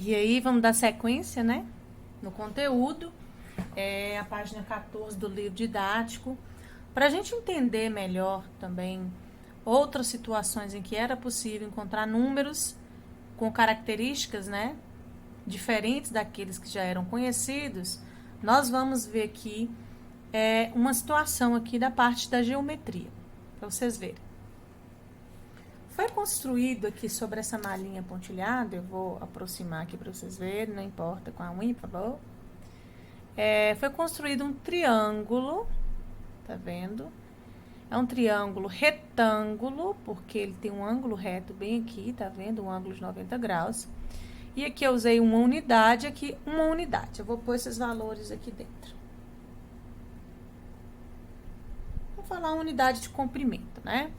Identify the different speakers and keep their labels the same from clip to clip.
Speaker 1: E aí, vamos dar sequência, né? No conteúdo, a página 14 do livro didático, para a gente entender melhor também outras situações em que era possível encontrar números com características, né? Diferentes daqueles que já eram conhecidos. Nós vamos ver aqui uma situação aqui da parte da geometria, para vocês verem. Foi construído aqui sobre essa malinha pontilhada, eu vou aproximar aqui para vocês verem, não importa com a unha, por favor. Foi construído um triângulo, tá vendo? É um triângulo retângulo, porque ele tem um ângulo reto bem aqui, tá vendo? Um ângulo de 90 graus. E aqui eu usei uma unidade, aqui uma unidade. Eu vou pôr esses valores aqui dentro. Vou falar uma unidade de comprimento, né?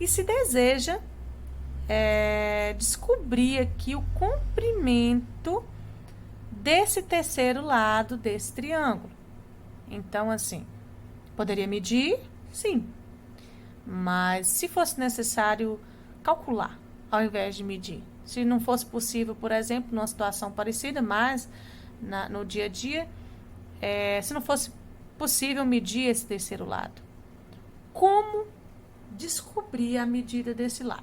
Speaker 1: E se deseja descobrir aqui o comprimento desse terceiro lado desse triângulo. Então, assim, poderia medir? Sim. Mas se fosse necessário calcular, ao invés de medir. Se não fosse possível, por exemplo, numa situação parecida, mas no dia a dia, se não fosse possível medir esse terceiro lado. Como descobrir a medida desse lado?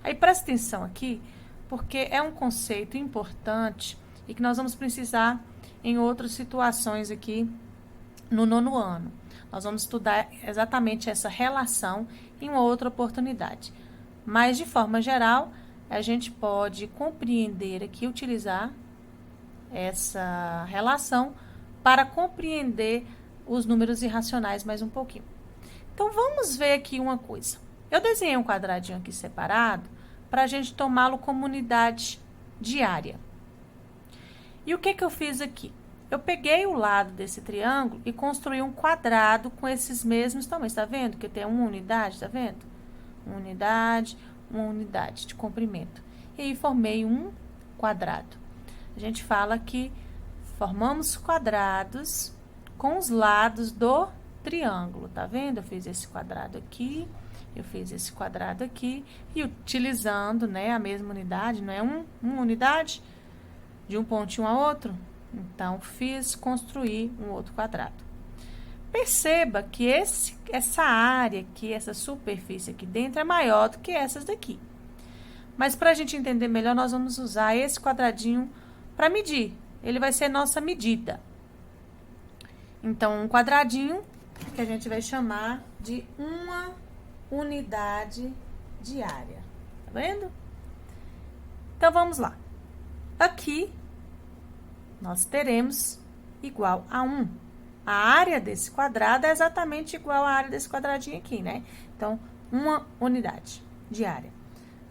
Speaker 1: Aí presta atenção aqui, porque é um conceito importante e que nós vamos precisar em outras situações aqui no 9º ano. Nós vamos estudar exatamente essa relação em uma outra oportunidade. Mas, de forma geral, a gente pode compreender aqui, utilizar essa relação para compreender os números irracionais mais um pouquinho. Então, vamos ver aqui uma coisa. Eu desenhei um quadradinho aqui separado para a gente tomá-lo como unidade diária. E o que eu fiz aqui? Eu peguei o lado desse triângulo e construí um quadrado com esses mesmos tamanhos. Tá vendo que tem uma unidade, tá vendo? Uma unidade de comprimento. E aí, formei um quadrado. A gente fala que formamos quadrados com os lados do triângulo, tá vendo? Eu fiz esse quadrado aqui, eu fiz esse quadrado aqui, e utilizando, né, a mesma unidade, não é uma unidade de um pontinho a outro? Então, construir um outro quadrado. Perceba que essa área aqui, essa superfície aqui dentro é maior do que essas daqui. Mas, para a gente entender melhor, nós vamos usar esse quadradinho para medir. Ele vai ser nossa medida. Então, um quadradinho que a gente vai chamar de uma unidade diária. Tá vendo? Então, vamos lá. Aqui, nós teremos igual a 1. A área desse quadrado é exatamente igual à área desse quadradinho aqui, né? Então, uma unidade diária.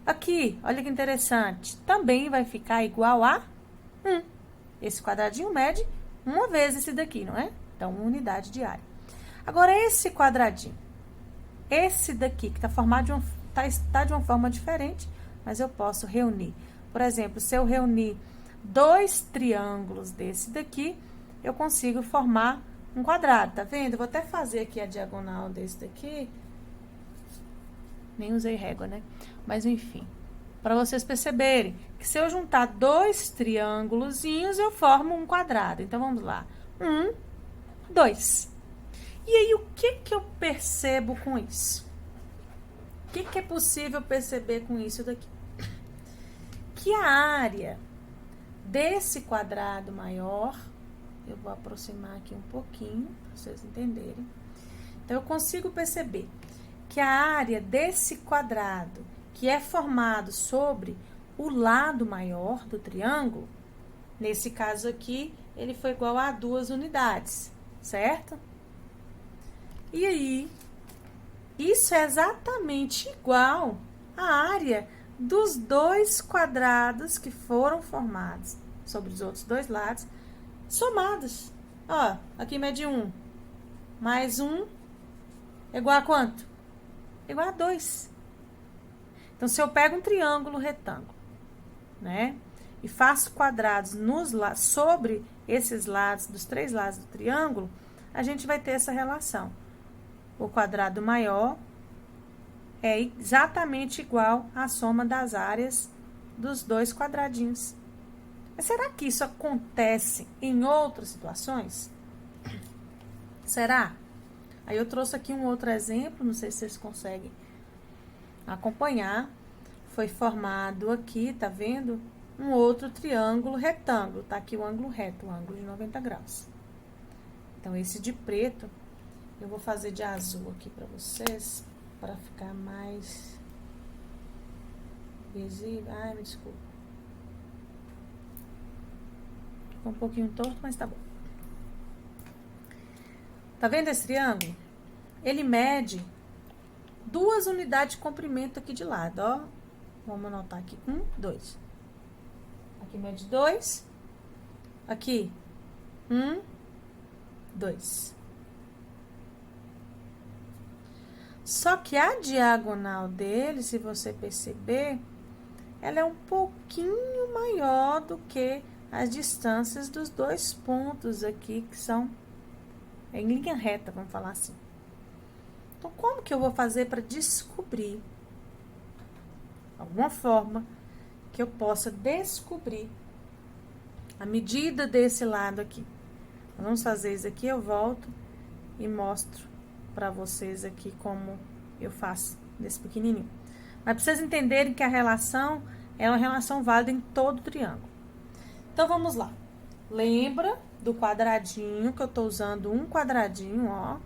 Speaker 1: Aqui, olha que interessante, também vai ficar igual a 1. Esse quadradinho mede uma vez esse daqui, não é? Então, uma unidade diária. Agora, esse quadradinho, esse daqui, que está formado tá de uma forma diferente, mas eu posso reunir. Por exemplo, se eu reunir dois triângulos desse daqui, eu consigo formar um quadrado, tá vendo? Eu vou até fazer aqui a diagonal desse daqui. Nem usei régua, né? Mas, enfim, para vocês perceberem que se eu juntar dois triângulozinhos, eu formo um quadrado. Então, vamos lá. 1, 2. E aí, o que eu percebo com isso? O que é possível perceber com isso daqui? Que a área desse quadrado maior, eu vou aproximar aqui um pouquinho, para vocês entenderem. Então, eu consigo perceber que a área desse quadrado, que é formado sobre o lado maior do triângulo, nesse caso aqui, ele foi igual a 2 unidades, certo? E aí, isso é exatamente igual à área dos dois quadrados que foram formados sobre os outros dois lados, somados. Ó, aqui mede 1, mais 1 é igual a quanto? É igual a 2. Então, se eu pego um triângulo retângulo, né, e faço quadrados sobre esses lados, dos 3 lados do triângulo, a gente vai ter essa relação. O quadrado maior é exatamente igual à soma das áreas dos dois quadradinhos Mas será que isso acontece em outras situações? Será? Aí eu trouxe aqui um outro exemplo, não sei se vocês conseguem acompanhar. Foi formado aqui, tá vendo? Um outro triângulo retângulo. Tá aqui o ângulo reto, o ângulo de 90 graus. Então, esse de preto, eu vou fazer de azul aqui pra vocês, para ficar mais visível. Ai, me desculpa. Ficou um pouquinho torto, mas tá bom. Tá vendo esse triângulo? Ele mede 2 unidades de comprimento aqui de lado, ó. Vamos anotar aqui. 1, 2. Aqui mede 2. Aqui. 1, 2. Só que a diagonal dele, se você perceber, ela é um pouquinho maior do que as distâncias dos 2 pontos aqui, que são em linha reta, vamos falar assim. Então, como que eu vou fazer para descobrir alguma forma que eu possa descobrir a medida desse lado aqui? Vamos fazer isso aqui, eu volto e mostro para vocês aqui como eu faço desse pequenininho. Mas para vocês entenderem que a relação é uma relação válida em todo o triângulo. Então, vamos lá. Lembra do quadradinho, que eu tô usando um quadradinho, ó,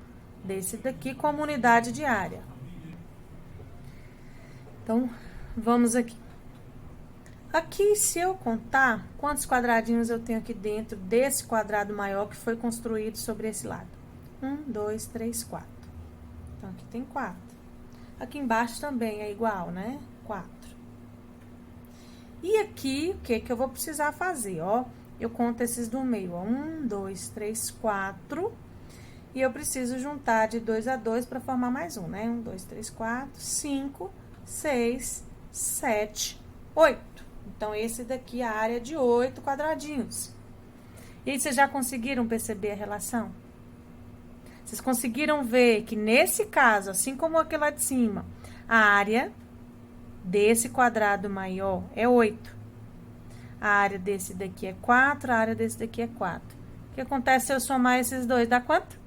Speaker 1: desse daqui como unidade de área. Então, vamos aqui. Aqui, se eu contar, quantos quadradinhos eu tenho aqui dentro desse quadrado maior que foi construído sobre esse lado? 1, 2, 3, 4. Então, aqui tem 4. Aqui embaixo também é igual, né? 4. E aqui, o que que eu vou precisar fazer, ó? Eu conto esses do meio, ó. 1, 2, 3, 4. E eu preciso juntar de 2 a 2 para formar mais um, né? 1, 2, 3, 4, 5, 6, 7, 8. Então, esse daqui é a área de 8 quadradinhos. E aí, vocês já conseguiram perceber a relação? Vocês conseguiram ver que nesse caso, assim como aquele lá de cima, a área desse quadrado maior é 8. A área desse daqui é 4, a área desse daqui é 4. O que acontece se eu somar esses dois? Dá quanto?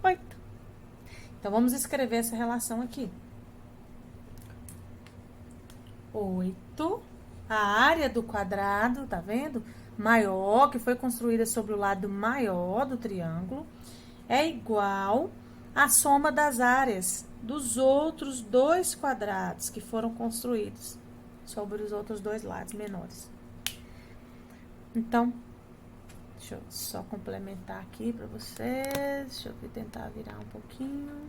Speaker 1: 8. Então, vamos escrever essa relação aqui. 8, a área do quadrado, tá vendo? Maior, que foi construída sobre o lado maior do triângulo, é igual à soma das áreas dos outros 2 quadrados que foram construídos sobre os outros 2 lados menores. Então, deixa eu só complementar aqui pra vocês. Deixa eu tentar virar um pouquinho.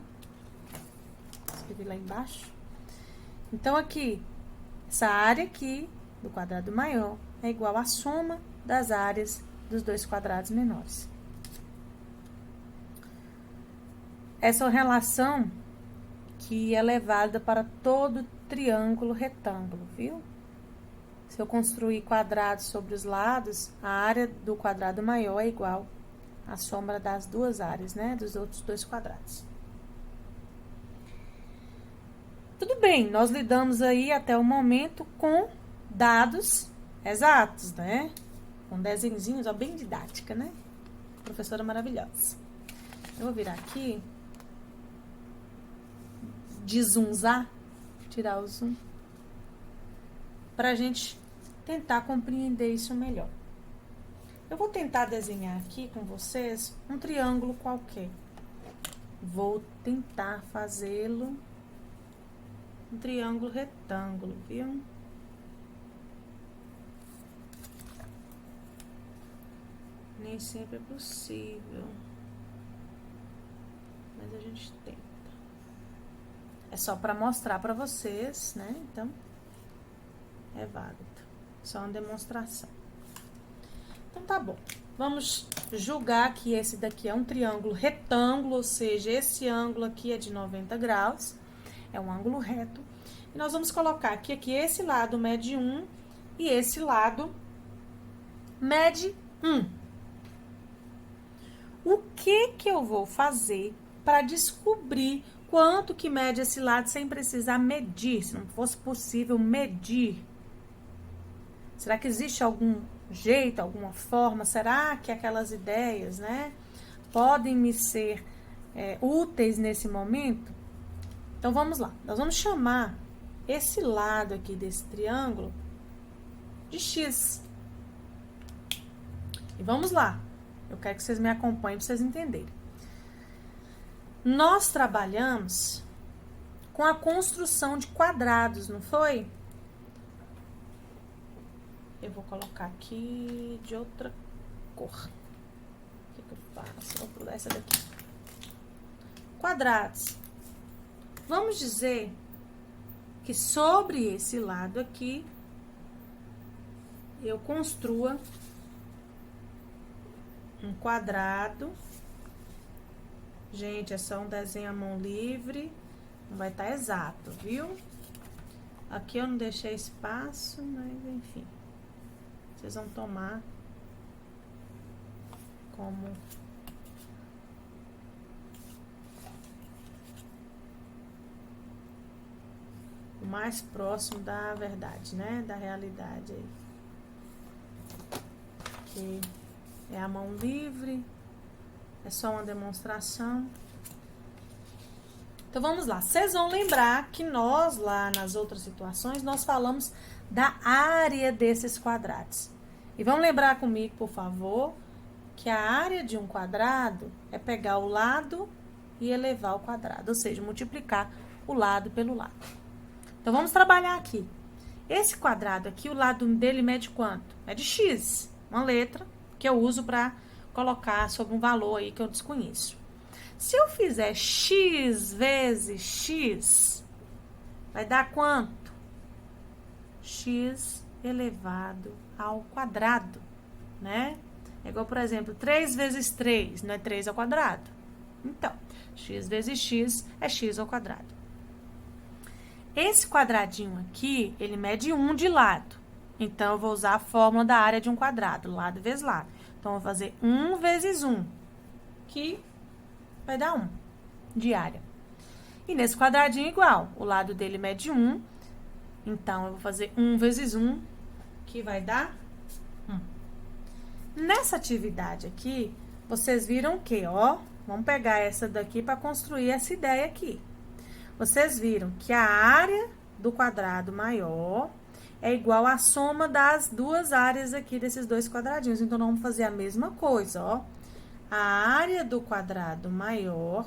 Speaker 1: Escrevi lá embaixo. Então, aqui, essa área aqui do quadrado maior é igual à soma das áreas dos 2 quadrados menores. Essa é uma relação que ela é válida para todo triângulo retângulo, viu? Se eu construir quadrados sobre os lados, a área do quadrado maior é igual à soma das 2 áreas, né? Dos outros 2 quadrados. Tudo bem, nós lidamos aí até o momento com dados exatos, né? Com desenhinhos, ó, bem didática, né? Professora maravilhosa. Eu vou virar aqui, desunzar, tirar o zoom, pra gente tentar compreender isso melhor. Eu vou tentar desenhar aqui com vocês um triângulo qualquer. Vou tentar fazê-lo um triângulo retângulo, viu? Nem sempre é possível, mas a gente tenta. É só para mostrar para vocês, né? Então, é válido. Só uma demonstração. Então, tá bom. Vamos julgar que esse daqui é um triângulo retângulo, ou seja, esse ângulo aqui é de 90 graus. É um ângulo reto. E nós vamos colocar aqui esse lado mede 1 e esse lado mede 1. O que eu vou fazer para descobrir quanto que mede esse lado sem precisar medir, se não fosse possível medir? Será que existe algum jeito, alguma forma? Será que aquelas ideias, né, podem me ser úteis nesse momento? Então, vamos lá. Nós vamos chamar esse lado aqui desse triângulo de X. E vamos lá. Eu quero que vocês me acompanhem para vocês entenderem. Nós trabalhamos com a construção de quadrados, não foi? Eu vou colocar aqui de outra cor. O que eu faço? Vou pular essa daqui. Quadrados. Vamos dizer que sobre esse lado aqui, eu construa um quadrado. Gente, é só um desenho à mão livre. Não vai estar exato, viu? Aqui eu não deixei espaço, mas enfim. Vocês vão tomar como o mais próximo da verdade, né? Da realidade aí. Que é a mão livre, é só uma demonstração. Então, vamos lá. Vocês vão lembrar que nós, lá nas outras situações, nós falamos da área desses quadrados. E vão lembrar comigo, por favor, que a área de um quadrado é pegar o lado e elevar o quadrado, ou seja, multiplicar o lado pelo lado. Então, vamos trabalhar aqui. Esse quadrado aqui, o lado dele mede quanto? Mede X, uma letra que eu uso para colocar sobre um valor aí que eu desconheço. Se eu fizer X vezes X, vai dar quanto? X elevado ao quadrado, né? É igual, por exemplo, 3 vezes 3, não é 3 ao quadrado? Então, X vezes X é X ao quadrado. Esse quadradinho aqui, ele mede 1 de lado. Então, eu vou usar a fórmula da área de um quadrado, lado vezes lado. Então, eu vou fazer 1 vezes 1, que vai dar 1 de área. E nesse quadradinho igual, o lado dele mede 1. Então, eu vou fazer 1 vezes 1, que vai dar 1. Nessa atividade aqui, vocês viram que, ó, vamos pegar essa daqui para construir essa ideia aqui. Vocês viram que a área do quadrado maior é igual à soma das duas áreas aqui desses dois quadradinhos. Então, nós vamos fazer a mesma coisa, ó. A área do quadrado maior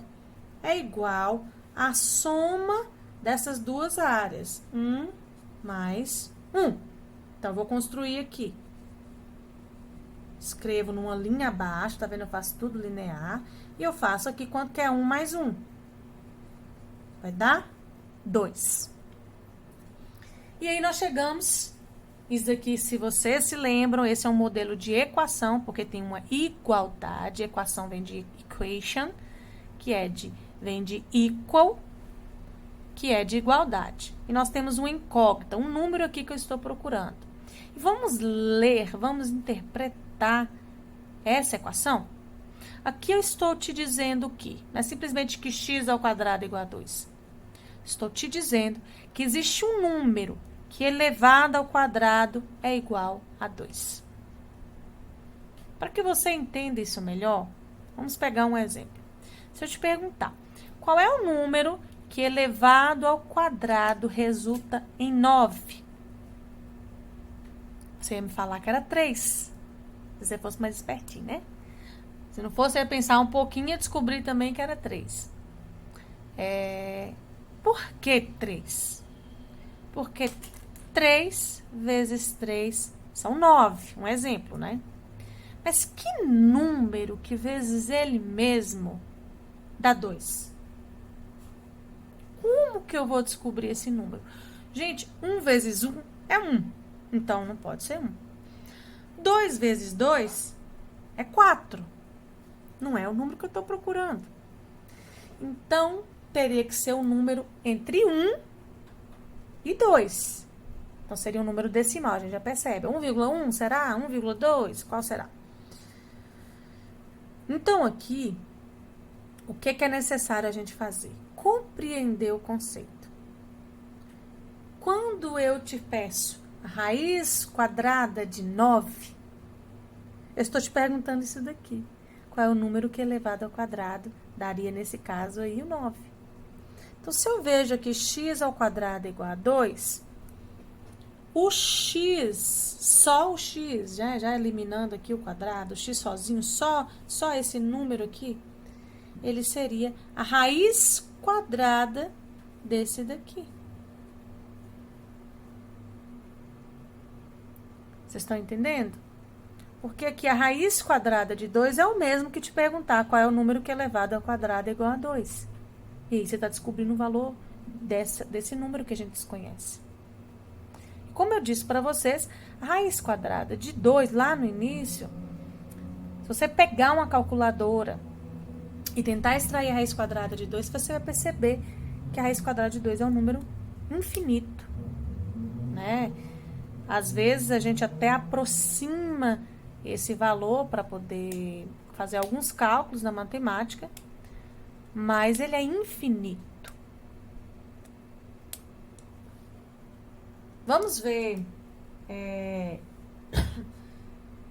Speaker 1: é igual à soma dessas duas áreas. 1 mais 1. Então, eu vou construir aqui. Escrevo numa linha abaixo, tá vendo? Eu faço tudo linear. E eu faço aqui quanto que é 1 mais 1. Vai dar 2. E aí, nós chegamos... Isso aqui, se vocês se lembram, esse é um modelo de equação, porque tem uma igualdade. Equação vem de equation, que vem de equal, que é de igualdade. E nós temos uma incógnita, um número aqui que eu estou procurando. E vamos ler, vamos interpretar essa equação? Aqui eu estou te dizendo que, não é simplesmente que x ao quadrado é igual a 2. Estou te dizendo que existe um número que elevado ao quadrado é igual a 2. Para que você entenda isso melhor, vamos pegar um exemplo. Se eu te perguntar, qual é o número que elevado ao quadrado resulta em 9? Você ia me falar que era 3. Se você fosse mais espertinho, né? Se não fosse, eu ia pensar um pouquinho e descobrir também que era 3. Por que 3? Porque 3 vezes 3 são 9, um exemplo, né? Mas que número que vezes ele mesmo dá 2? Como que eu vou descobrir esse número? Gente, 1 vezes 1 é 1, então não pode ser 1. 2 vezes 2 é 4, não é o número que eu estou procurando. Então, teria que ser um número entre 1 e 2. Então, seria um número decimal, a gente já percebe. 1,1 será? 1,2? Qual será? Então, aqui, o que é necessário a gente fazer? Compreender o conceito. Quando eu te peço a raiz quadrada de 9. Eu estou te perguntando isso daqui. Qual é o número que elevado ao quadrado daria, nesse caso aí, o 9. Então, se eu vejo aqui x ao quadrado é igual a 2, o x, só o x, já eliminando aqui o quadrado, o x sozinho, só esse número aqui, ele seria a raiz quadrada desse daqui. Vocês estão entendendo? Porque aqui a raiz quadrada de 2 é o mesmo que te perguntar qual é o número que elevado ao quadrado é igual a 2. E aí você está descobrindo o valor desse número que a gente desconhece. Como eu disse para vocês, a raiz quadrada de 2 lá no início, se você pegar uma calculadora e tentar extrair a raiz quadrada de 2, você vai perceber que a raiz quadrada de 2 é um número infinito, né? Às vezes a gente até aproxima esse valor para poder fazer alguns cálculos na matemática, mas ele é infinito. Vamos ver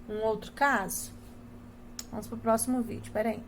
Speaker 1: um outro caso? Vamos para o próximo vídeo, peraí.